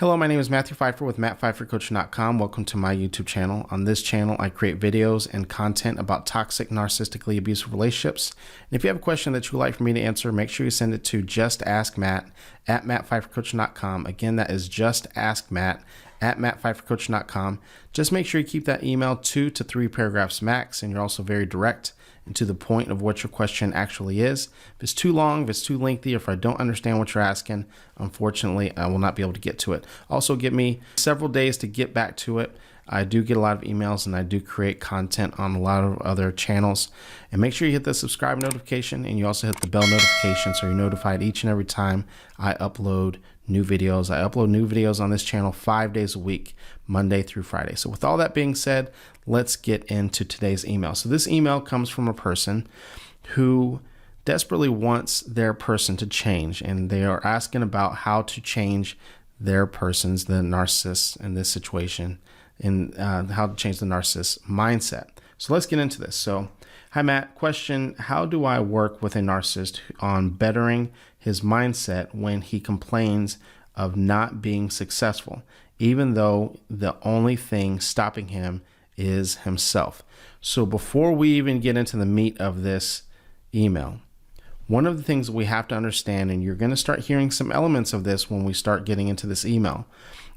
Hello, my name is Matthew Pfeiffer with mattpfeiffercoaching.com. Welcome to my YouTube channel. On this channel, I create videos and content about toxic, narcissistically abusive relationships. And if you have a question that you would like for me to answer, make sure you send it to justaskmatt at mattpfeiffercoaching.com. Again, that is justaskmatt at mattpfeiffercoaching.com. Just make sure you keep that email 2 to 3 paragraphs max, and you're also very direct and to the point of what your question actually is. If it's too long, if it's too lengthy, or if I don't understand what you're asking, unfortunately, I will not be able to get to it. Also, give me several days to get back to it. I do get a lot of emails and I do create content on a lot of other channels. And make sure you hit the subscribe notification, and you also hit the bell notification so you're notified each and every time I upload new videos. I upload new videos on this channel 5 days a week, Monday through Friday. So with all that being said, let's get into today's email. So this email comes from a person who desperately wants their person to change, and they are asking about how to change their person's, the narcissist in this situation, and how to change the narcissist mindset. So let's get into this. So, hi Matt, question: how do I work with a narcissist on bettering his mindset when he complains of not being successful, even though the only thing stopping him is himself? So before we even get into the meat of this email, one of the things that we have to understand, and you're going to start hearing some elements of this when we start getting into this email,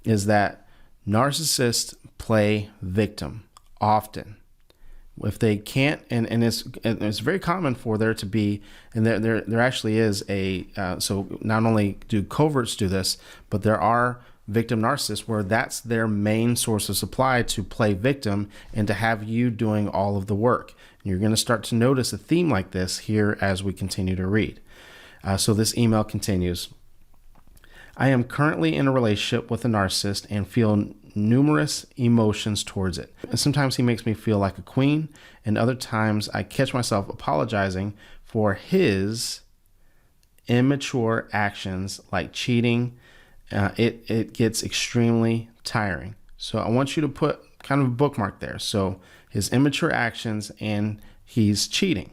is that narcissists play victim often. If they can't, and it's very common for there to be, and there actually is a, so not only do coverts do this, but there are victim narcissists where that's their main source of supply, to play victim and to have you doing all of the work. And you're going to start to notice a theme like this here as we continue to read. So this email continues. I am currently in a relationship with a narcissist and feel numerous emotions towards it. And sometimes he makes me feel like a queen, and other times I catch myself apologizing for his immature actions like cheating. It gets extremely tiring. So I want you to put kind of a bookmark there. So his immature actions and he's cheating.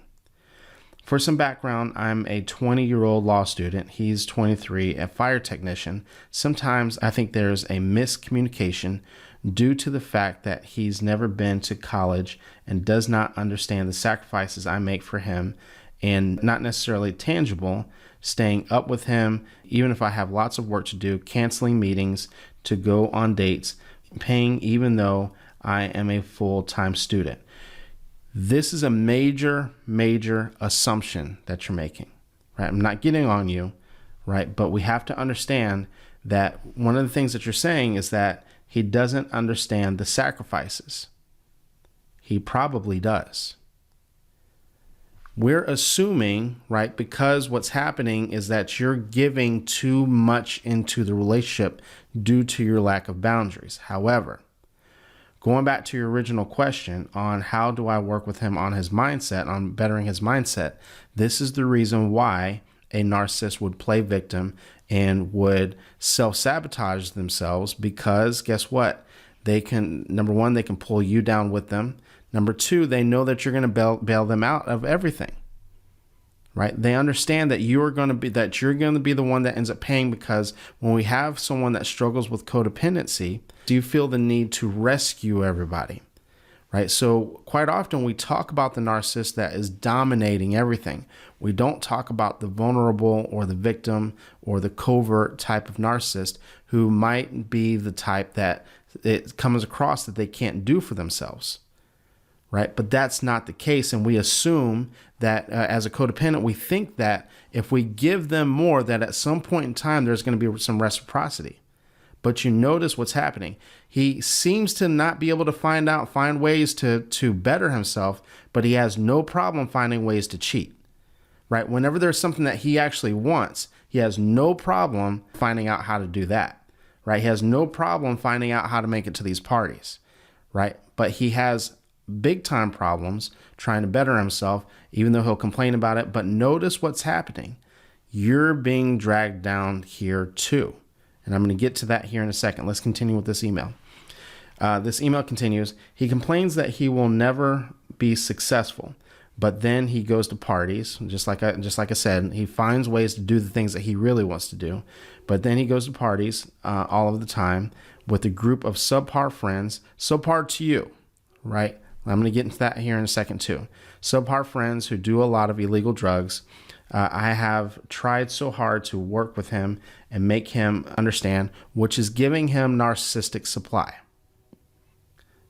For some background, I'm a 20-year-old law student. He's 23, a fire technician. Sometimes I think there's a miscommunication due to the fact that he's never been to college and does not understand the sacrifices I make for him, and not necessarily tangible, staying up with him, even if I have lots of work to do, canceling meetings to go on dates, paying even though I am a full-time student. This is a major assumption that you're making, right? I'm not getting on you, right? But we have to understand that one of the things that you're saying is that he doesn't understand the sacrifices. He probably does. We're assuming, right, because what's happening is that you're giving too much into the relationship due to your lack of boundaries. However, going back to your original question on how do I work with him on his mindset, on bettering his mindset, this is the reason why a narcissist would play victim and would self-sabotage themselves, because guess what? They can, number one, they can pull you down with them. Number two, they know that you're going to bail them out of everything, right? They understand that you're going to be the one that ends up paying, because when we have someone that struggles with codependency, do you feel the need to rescue everybody, right? So quite often we talk about the narcissist that is dominating everything. We don't talk about the vulnerable or the victim or the covert type of narcissist who might be the type that it comes across that they can't do for themselves, right? But that's not the case. And we assume that as a codependent, we think that if we give them more, that at some point in time, there's going to be some reciprocity. But you notice what's happening. He seems to not be able to find ways to better himself, but he has no problem finding ways to cheat, right? Whenever there's something that he actually wants, he has no problem finding out how to do that, right? He has no problem finding out how to make it to these parties, right? But he has big time problems trying to better himself, even though he'll complain about it. But notice what's happening. You're being dragged down here too. And I'm going to get to that here in a second. Let's continue with this email. This email continues. He complains that he will never be successful, but then he goes to parties, just like I said. He finds ways to do the things that he really wants to do, but then he goes to parties all of the time with a group of subpar friends, subpar to you, right? I'm going to get into that here in a second too. Subpar friends who do a lot of illegal drugs. I have tried so hard to work with him and make him understand, which is giving him narcissistic supply.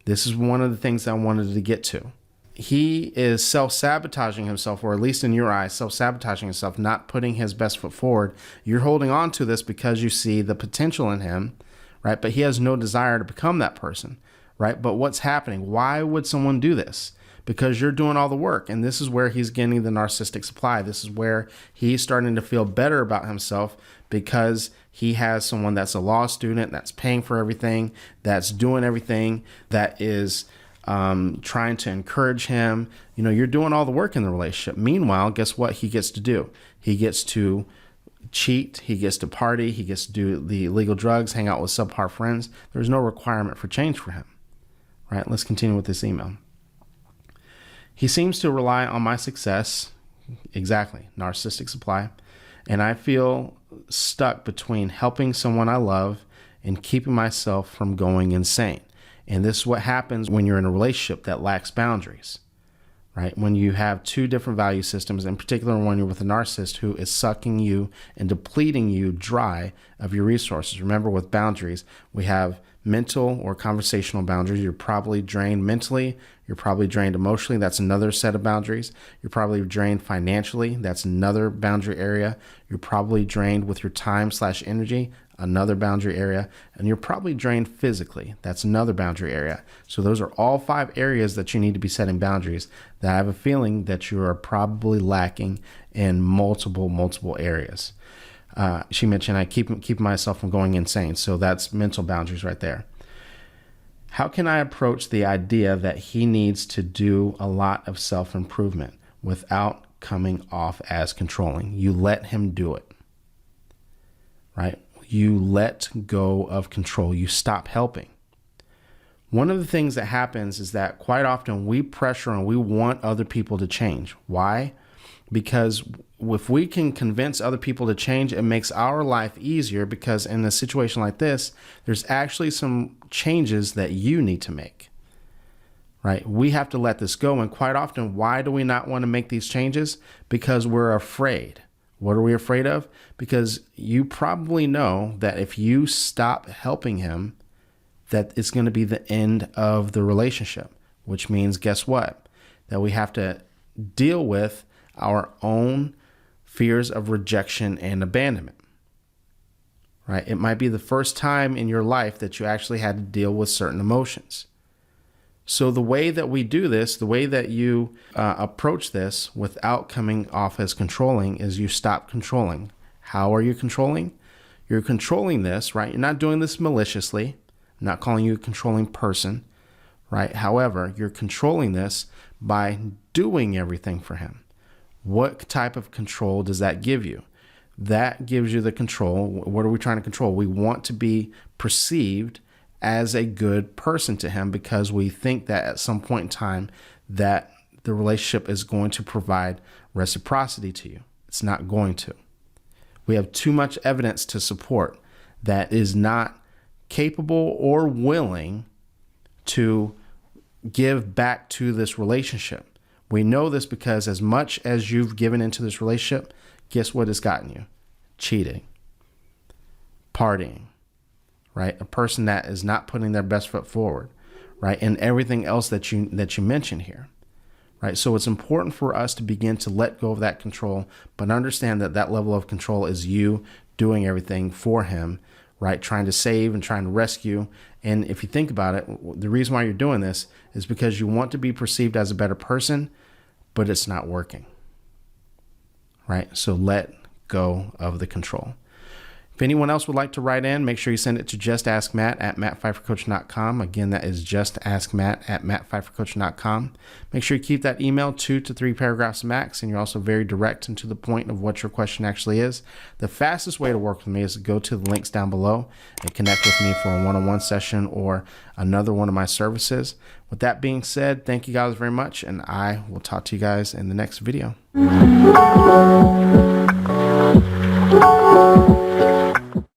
This is one of the things I wanted to get to. He is self-sabotaging himself, or at least in your eyes, self-sabotaging himself, not putting his best foot forward. You're holding on to this because you see the potential in him, right? But he has no desire to become that person, right? But what's happening? Why would someone do this? Because you're doing all the work. And this is where he's getting the narcissistic supply. This is where he's starting to feel better about himself because he has someone that's a law student, that's paying for everything, that's doing everything, that is trying to encourage him. You know, you're doing all the work in the relationship. Meanwhile, guess what he gets to do? He gets to cheat, he gets to party, he gets to do the illegal drugs, hang out with subpar friends. There's no requirement for change for him, right? Let's continue with this email. He seems to rely on my success, exactly, narcissistic supply, and I feel stuck between helping someone I love and keeping myself from going insane. And this is what happens when you're in a relationship that lacks boundaries, right? When you have two different value systems, in particular when you're with a narcissist who is sucking you and depleting you dry of your resources. Remember, with boundaries, we have mental or conversational boundaries. You're probably drained mentally. You're probably drained emotionally. That's another set of boundaries. You're probably drained financially. That's another boundary area. You're probably drained with your time/energy, another boundary area. And you're probably drained physically. That's another boundary area. So those are all 5 areas that you need to be setting boundaries, that I have a feeling that you are probably lacking in multiple areas. She mentioned I keep myself from going insane. So that's mental boundaries right there. How can I approach the idea that he needs to do a lot of self-improvement without coming off as controlling? You let him do it, right? You let go of control. You stop helping. One of the things that happens is that quite often we pressure and we want other people to change. Why? Because if we can convince other people to change, it makes our life easier, because in a situation like this, there's actually some changes that you need to make, right? We have to let this go. And quite often, why do we not want to make these changes? Because we're afraid. What are we afraid of? Because you probably know that if you stop helping him, that it's going to be the end of the relationship, which means, guess what? That we have to deal with our own fears of rejection and abandonment, right? It might be the first time in your life that you actually had to deal with certain emotions. So the way that we do this, the way that you approach this without coming off as controlling, is you stop controlling. How are you controlling? You're controlling this, right? You're not doing this maliciously. I'm not calling you a controlling person, right? However, you're controlling this by doing everything for him. What type of control does that give you? That gives you the control. What are we trying to control? We want to be perceived as a good person to him, because we think that at some point in time that the relationship is going to provide reciprocity to you. It's not going to. We have too much evidence to support that is not capable or willing to give back to this relationship. We know this because as much as you've given into this relationship, guess what it's gotten you? Cheating, partying, right? A person that is not putting their best foot forward, right? And everything else that you mentioned here, right? So it's important for us to begin to let go of that control, but understand that that level of control is you doing everything for him, right? Trying to save and trying to rescue. And if you think about it, the reason why you're doing this is because you want to be perceived as a better person, but it's not working, right? So let go of the control. If anyone else would like to write in, make sure you send it to justaskmatt@mattpfeiffercoaching.com. Again, that is justaskmatt@mattpfeiffercoaching.com. Make sure you keep that email 2 to 3 paragraphs max, and you're also very direct and to the point of what your question actually is. The fastest way to work with me is to go to the links down below and connect with me for a one-on-one session or another one of my services. With that being said, thank you guys very much, and I will talk to you guys in the next video.